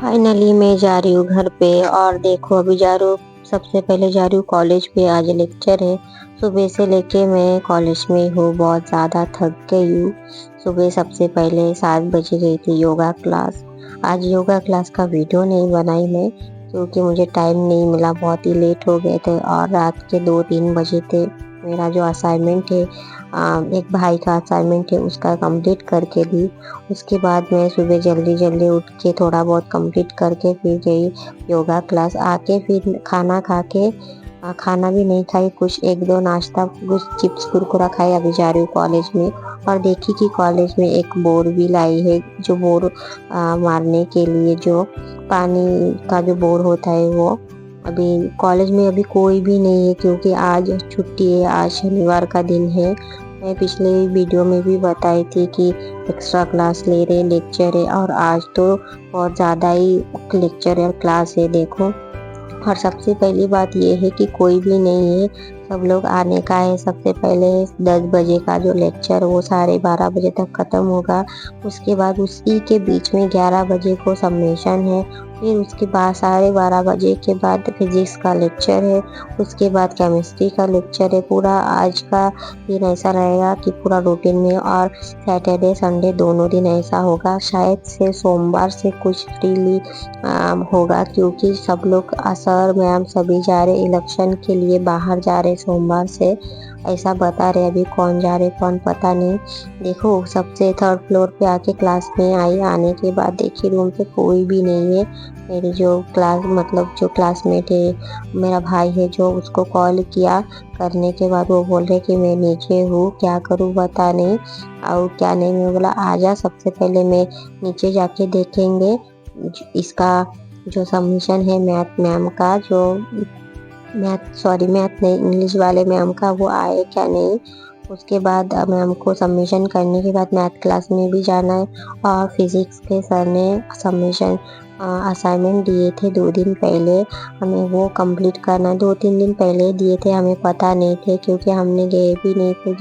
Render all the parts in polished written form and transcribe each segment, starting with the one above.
Finally मैं जा रही हूँ घर पे और देखो अभी जा रही हूँ। सबसे पहले जा रही हूँ कॉलेज पे। आज लेक्चर है। सुबह से लेके मैं कॉलेज में हूँ, बहुत ज़्यादा थक गई हूँ। सुबह सबसे पहले 7 बजे गई थी योगा क्लास। आज योगा क्लास का वीडियो नहीं बनाई मैं, क्योंकि मुझे टाइम नहीं मिला, बहुत ही लेट हो गए थे और रात के 2-3 बजे थे। मेरा जो असाइनमेंट है, एक भाई का असाइनमेंट है, उसका कंप्लीट करके दी। उसके बाद मैं सुबह जल्दी जल्दी उठ के थोड़ा बहुत कंप्लीट करके फिर गई योगा क्लास। आके फिर खाना खा के, खाना भी नहीं खाई, कुछ एक दो नाश्ता, कुछ चिप्स कुरकुरा खाए। अभी जा रही हूँ कॉलेज में और देखी कि कॉलेज में एक बोर भी लाई है, जो बोर मारने के लिए, जो पानी का जो बोर होता है वो। अभी कॉलेज में अभी कोई भी नहीं है, क्योंकि आज छुट्टी है, आज शनिवार का दिन है। मैं पिछले वीडियो में भी बताई थी कि एक्स्ट्रा क्लास ले रहे, लेक्चर है, और आज तो बहुत ज़्यादा ही लेक्चर और क्लास है देखो। और सबसे पहली बात ये है कि कोई भी नहीं है, सब लोग आने का है। सबसे पहले 10 बजे का जो लेक्चर वो 12:30 बजे तक ख़त्म होगा। उसके बाद उसी के बीच में 11 बजे को सबमिशन है। फिर उसके बाद 12:30 बजे के बाद फिजिक्स का लेक्चर है। उसके बाद केमिस्ट्री का लेक्चर है। पूरा आज का दिन ऐसा रहेगा कि पूरा रूटीन में, और सैटरडे संडे दोनों दिन ऐसा होगा। शायद से सोमवार से कुछ फ्रीली होगा, क्योंकि सब लोग, सर मैम सभी जा रहे इलेक्शन के लिए, बाहर जा रहे सोमवार से, ऐसा बता रहे। अभी कौन जा रहे कौन पता नहीं। देखो सबसे 3rd फ्लोर पे आके क्लास में आई। आने के बाद देखी रूम पे कोई भी नहीं है। मेरी जो क्लास मतलब जो क्लासमेट है, मेरा भाई है, जो उसको कॉल किया करने के बाद वो बोल रहे कि मैं नीचे हूँ, क्या करूँ बता नहीं, और क्या नहीं। मैं बोला आजा, सबसे पहले मैं नीचे जाके देखेंगे इसका जो सबमिशन है मैथ मैम का, जो मैथ नहीं, इंग्लिश वाले मैम का, वो आए क्या नहीं। उसके बाद मैम को सबमिशन करने के बाद मैथ क्लास में भी जाना है। और फिज़िक्स के सर ने सबमिशन असाइनमेंट दिए थे 2 दिन पहले, हमें वो कंप्लीट करना। 2-3 दिन पहले दिए थे, हमें पता नहीं थे, क्योंकि हमने गए भी नहीं थे।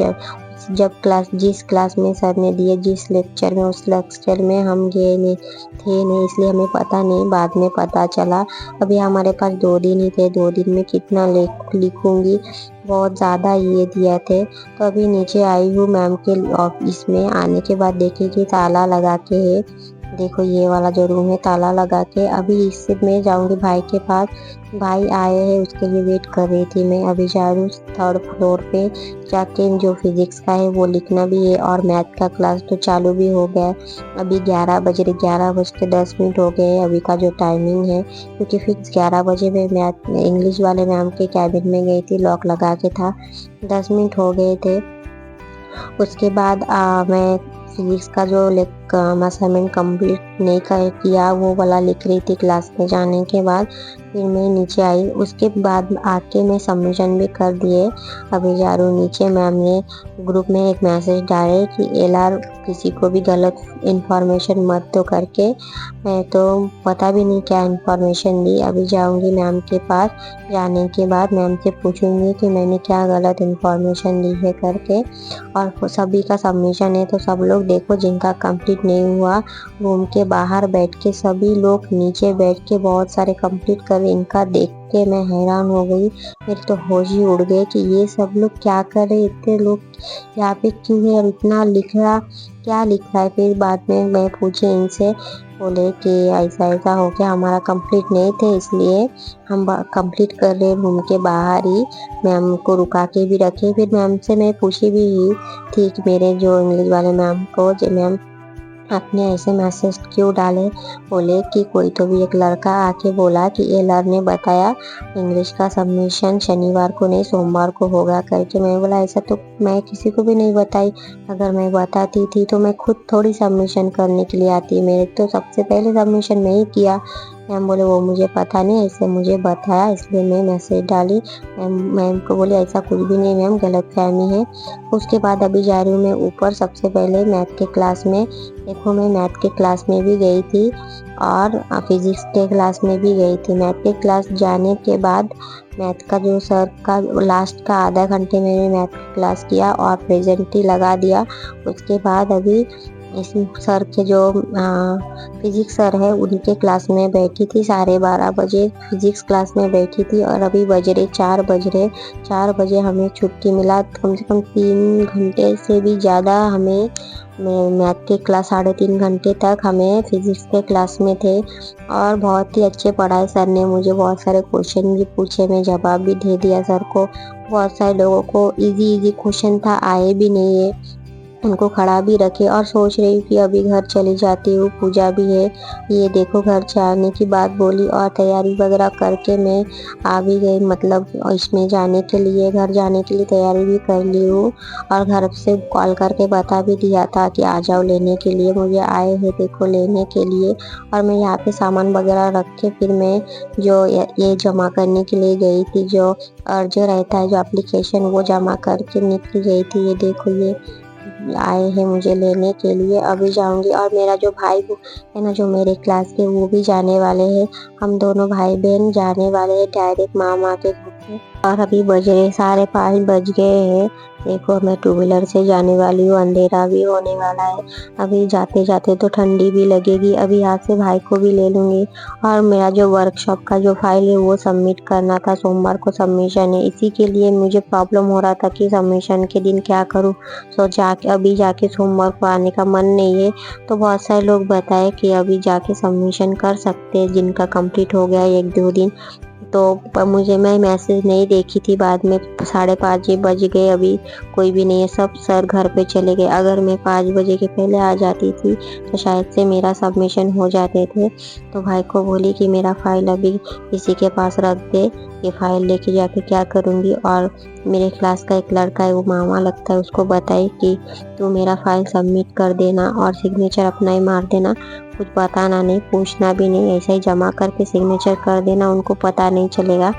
जब जिस क्लास में सर ने दिए, जिस लेक्चर में, उस लेक्चर में हम गए नहीं थे नहीं, इसलिए हमें पता नहीं, बाद में पता चला। अभी हमारे पास 2 दिन ही थे, 2 दिन में कितना लिखूंगी, बहुत ज़्यादा ये दिया थे। तो अभी नीचे आई हूँ मैम के ऑफिस में। आने के बाद देखी कि ताला लगा के है। देखो ये वाला जो रूम है ताला लगा के। अभी इससे मैं जाऊंगी भाई के पास। भाई आए हैं, उसके लिए वेट कर रही थी मैं। अभी जा रही हूँ 3rd फ्लोर पे, जाके जो फिजिक्स का है वो लिखना भी है, और मैथ का क्लास तो चालू भी हो गया। अभी 11 बज रहे, 11:10 हो गए अभी का जो टाइमिंग है, क्योंकि फिक्स 11 बजे मैं मैथ इंग्लिश वाले मैम के कैबिन में गई थी, लॉक लगा के था। 10 मिनट हो गए थे। उसके बाद मैं फिजिक्स का जो असाइनमेंट कंप्लीट नहीं किया, वो वाला लिख रही थी क्लास में जाने के बाद। फिर मैं नीचे आई। उसके बाद आके मैं सबमिशन भी कर दिए। अभी जा रही हूँ नीचे। मैम ने ग्रुप में एक मैसेज डाले कि LR किसी को भी गलत इन्फॉर्मेशन मत दो करके। मैं तो पता भी नहीं क्या इन्फॉर्मेशन दी। अभी जाऊँगी मैम के पास। जाने के बाद मैम से पूछूंगी कि मैंने क्या गलत इन्फॉर्मेशन दी है करके। और सभी का सबमिशन है, तो सब लोग देखो, जिनका कंप्लीट नहीं हुआ, रूम के बाहर बैठ के, सभी लोग नीचे बैठ के बहुत सारे कंप्लीट कर रहे। इनका देख के मैं हैरान हो गई। मेरे तो होश ही उड़ गए कि ये सब लोग क्या कर रहे, इतने लोग यहाँ पे क्यों है, और इतना लिख रहा, क्या लिख रहा है। फिर बाद में मैं पूछी इनसे, बोले कि ऐसा ऐसा हो गया, हमारा कंप्लीट नहीं थे, इसलिए हम कंप्लीट कर रहे रूम के बाहर ही। मैम को रुका के भी रखे। फिर मैम से मैं पूछी भी थी कि मेरे जो इंग्लिश वाले मैम को, जो मैम आपने ऐसे मैसेज क्यों डाले। बोले कि कोई तो भी एक लड़का आके बोला कि LR ने बताया इंग्लिश का सबमिशन शनिवार को नहीं सोमवार को होगा करके। मैं बोला ऐसा तो मैं किसी को भी नहीं बताई। अगर मैं बताती थी तो मैं खुद थोड़ी सबमिशन करने के लिए आती, मेरे तो सबसे पहले सबमिशन मैं ही किया। मैम बोले वो मुझे पता नहीं, ऐसे मुझे बताया इसलिए मैं मैसेज डाली। मैम को बोले ऐसा कुछ भी नहीं मैम, गलतफहमी है। उसके बाद अभी जा रही हूँ मैं ऊपर। सबसे पहले मैथ के क्लास में, देखो मैं मैथ के क्लास में भी गई थी और फिजिक्स के क्लास में भी गई थी। मैथ के क्लास जाने के बाद मैथ का जो सर का लास्ट का आधा घंटे मैंने मैथ क्लास किया और प्रेजेंट ही लगा दिया। उसके बाद अभी इस सर के जो फिजिक्स सर है उनके क्लास में बैठी थी 12:30 बजे फिजिक्स क्लास में बैठी थी और अभी बज रहे 4 बज रहे। 4 बजे हमें छुट्टी मिला। कम से कम 3 घंटे से भी ज़्यादा हमें मैथ के क्लास 3.5 घंटे तक हमें फिजिक्स के क्लास में थे और बहुत ही अच्छे पढ़ाए सर ने। मुझे बहुत सारे क्वेश्चन भी पूछे, मैं जवाब भी दे दिया सर को। बहुत सारे लोगों को इजी इजी क्वेश्चन था, आए भी नहीं है, उनको खड़ा भी रखे और सोच रही हूँ कि अभी घर चली जाती हूँ, पूजा भी है। ये देखो घर जाने की बात बोली और तैयारी वगैरह करके मैं आ भी गई, मतलब इसमें जाने के लिए, घर जाने के लिए तैयारी भी कर ली हूँ और घर से कॉल करके बता भी दिया था कि आ जाओ लेने के लिए। मुझे आए हैं देखो लेने के लिए और मैं यहाँ पे सामान वगैरह रख के फिर मैं जो ये जमा करने के लिए गई थी, जो अर्ज रहता है जो एप्लीकेशन, वो जमा करके निकल गई थी। ये देखो ये आए हैं मुझे लेने के लिए। अभी जाऊंगी और मेरा जो भाई है ना, जो मेरे क्लास के, वो भी जाने वाले हैं। हम दोनों भाई बहन जाने वाले हैं डायरेक्ट मामा के घर पे। और अभी बज रहे 5:30 बज गए हैं। देखो मैं टू व्हीलर से जाने वाली हूँ, अंधेरा भी होने वाला है। अभी जाते जाते तो ठंडी भी लगेगी। अभी यहाँ से भाई को भी ले लूँगी और मेरा जो वर्कशॉप का जो फाइल है वो सबमिट करना था। सोमवार को सबमिशन है, इसी के लिए मुझे प्रॉब्लम हो रहा था कि सबमिशन के दिन क्या करूँ। तो जाके अभी जाके सोमवार को आने का मन नहीं है। तो बहुत सारे लोग बताए कि अभी जाके सबमिशन कर सकते हैं जिनका कंप्लीट हो गया 1-2 दिन। तो मुझे, मैं मैसेज नहीं देखी थी, बाद में 5:30 बज गए, अभी कोई भी नहीं है, सब सर घर पे चले गए। अगर मैं 5 बजे के पहले आ जाती थी तो शायद से मेरा सबमिशन हो जाते थे। तो भाई को बोली कि मेरा फाइल अभी किसी के पास रख दे, ये फाइल लेके जाके क्या करूँगी। और मेरे क्लास का एक लड़का है, वो मामा लगता है, उसको बताई कि तू मेरा फाइल सबमिट कर देना और सिग्नेचर अपना ही मार देना, कुछ बताना नहीं, पूछना भी नहीं, ऐसे ही जमा करके सिग्नेचर कर देना, उनको पता नहीं चलेगा।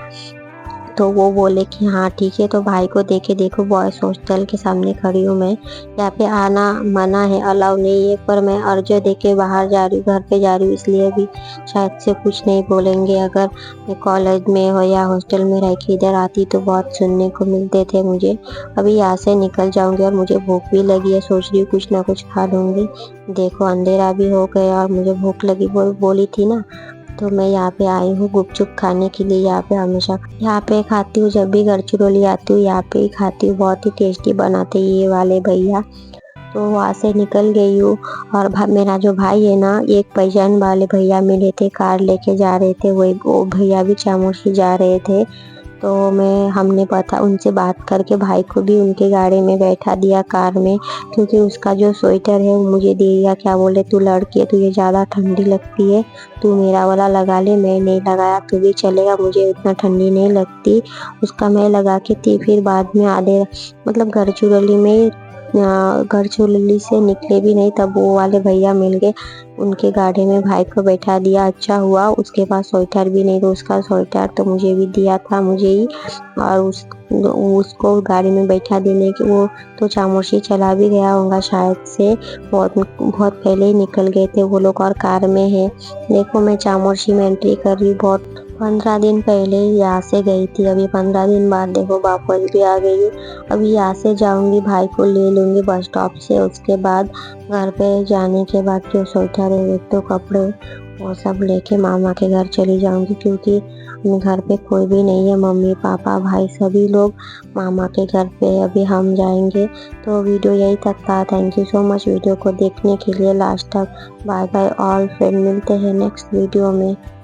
तो वो बोले कि हाँ ठीक है। तो भाई को देखे, देखो बॉयज़ हॉस्टल के सामने खड़ी हूँ मैं। यहाँ पे आना मना है, अलाउ नहीं है, पर मैं अर्ज दे के बाहर जा रही हूँ, घर पे जा रही हूँ, इसलिए भी शायद से कुछ नहीं बोलेंगे। अगर मैं कॉलेज में हो या हॉस्टल में रह के इधर आती तो बहुत सुनने को मिलते थे मुझे। अभी यहाँ से निकल जाऊँगी और मुझे भूख भी लगी है, सोच रही हूँ कुछ ना कुछ खा लूँगी। देखो अंधेरा भी हो गया और मुझे भूख लगी, बोली थी ना। तो मैं यहाँ पे आई हूँ गुपचुप खाने के लिए। यहाँ पे हमेशा यहाँ पे खाती हूँ, जब भी गढ़चिरौली आती हूँ यहाँ पे ही खाती हूँ। बहुत ही टेस्टी बनाते ये वाले भैया। तो वहाँ से निकल गई हूँ और मेरा जो भाई है ना, एक पहचान वाले भैया मिले थे, कार लेके जा रहे थे, वो भैया भी चामोशी जा रहे थे। तो हमने पता उनसे बात करके भाई को भी उनके गाड़ी में बैठा दिया, कार में, क्योंकि उसका जो स्वेटर है वो मुझे दे दिया। क्या बोले, तू लड़की है, तुझे ज़्यादा ठंडी लगती है, तू मेरा वाला लगा ले। मैं नहीं लगाया, तू भी चलेगा, मुझे इतना ठंडी नहीं लगती। उसका मैं लगा के थी, फिर बाद में आधे मतलब गढ़चिरौली में, गढ़चिरौली से निकले भी नहीं तब वो वाले भैया मिल गए, उनके गाड़ी में भाई को बैठा दिया। अच्छा हुआ, उसके पास स्वेटर भी नहीं था, उसका स्वेटर तो मुझे भी दिया था, मुझे ही। और उसको गाड़ी में बैठा देने के, वो तो चामोशी चला भी गया होगा शायद से, बहुत बहुत पहले ही निकल गए थे वो लोग और कार में है। देखो मैं चामोशी में एंट्री कर रही, बहुत 15 दिन पहले यहाँ से गई थी, अभी 15 दिन बाद देखो वापस भी आ गई हूँ। अभी यहाँ से जाऊँगी, भाई को ले लूँगी बस स्टॉप से। उसके बाद घर पे जाने के बाद जो स्वेटर है, एक तो कपड़े, वो सब लेके मामा के घर चली जाऊँगी, क्योंकि घर पे कोई भी नहीं है, मम्मी पापा भाई सभी लोग मामा के घर पे अभी हम जाएंगे। तो वीडियो यही तक था। Thank you so much video को देखने के लिए लास्ट तक। बाय बाय ऑल फ्रेंड, मिलते हैं नेक्स्ट वीडियो में।